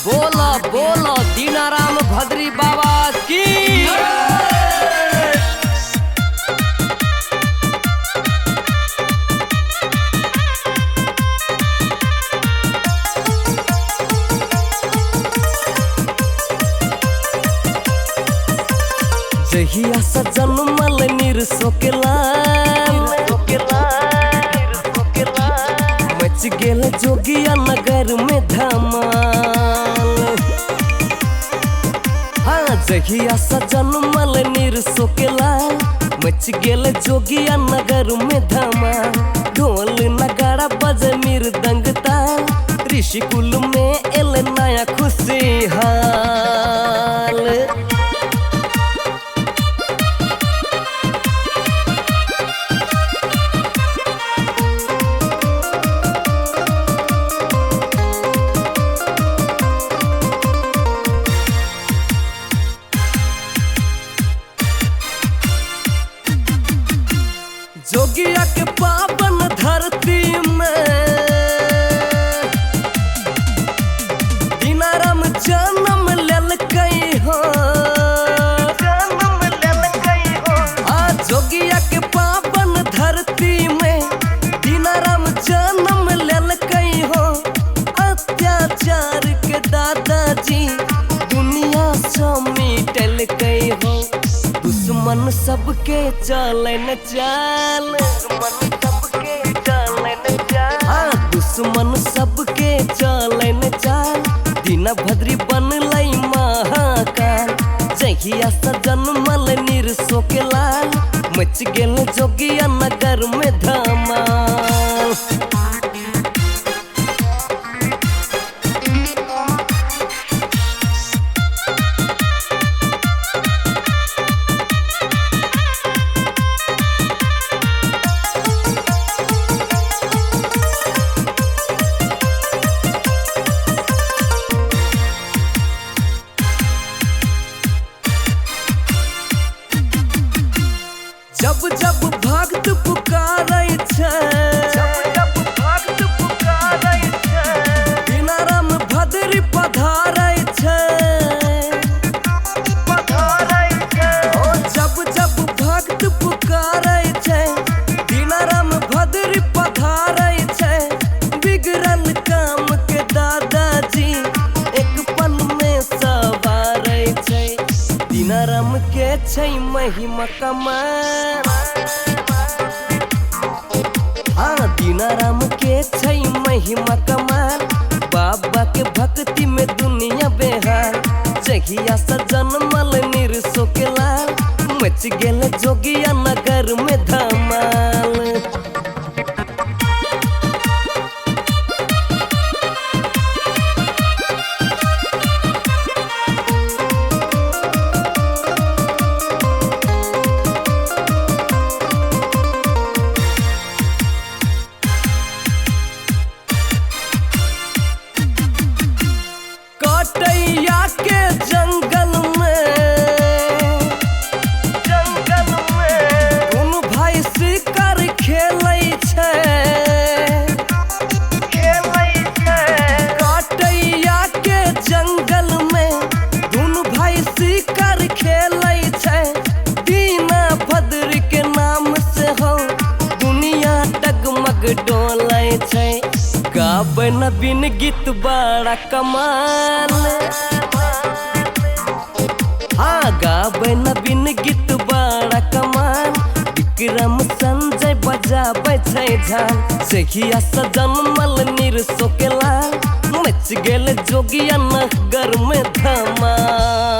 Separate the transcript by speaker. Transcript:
Speaker 1: बोलो बोलो दीनाराम भद्री बाबा की। जहिया सा जन्मल निरसो के मच गेल जोगिया नगर में धमाल। हाँ जहिया सा जन्मल निरसो के मच गेल जोगिया नगर में धमाल। ढोल नगाड़ा बज मृदंग ताल ऋषिकुल में एल नया खुशहाल। जोगिया के पावन धरती में दीनाराम जन्म लेलकै हो। जोगिया के पावन धरती में दीनाराम जन्म लेलकै हो। अत्याचार के दादाजी दुनिया से मिटलकै हो। दुश्मन सबके चलन चाल, दुश्मन सबके चलन चाल दीना भद्री बनलै महाकाल। जहिया सा जन्मल निरसो के लाल मच गेल जोगिया नगर में धमाल। जब जब भक्त पुकारै छै, दीनाराम भद्री पधारै छै। जब जब भक्त पुकारै छै दीनाराम भद्री पधारै छै। बिगड़ल काम के दादाजी एक पल में सवारै छै। दीनाराम के छै महिमा कमाल। हाँ दीनाराम के छै महिमा कमाल। बाबा के भक्ति में दुनिया बेहाल। जहिया सा जन्मल निरसो के लाल मच गेल जोगिया नगर में धमाल। कटैया के जंगल में दुनू भाई शिकार खेलै छै। कटैया के जंगल में दुनू भाई शिकार खेलै छै। दीना भद्र के नाम से हो दुनिया डगमग डोलै छै। गाबै नवीन गीत बड़ा कमाल। हाँ गाबै नवीन गीत बड़ा कमाल। विक्रम संजय बजाबै छै झाल। जहिया सा जन्मल निरसो के लाल मच गेल जोगिया नगर में धमाल।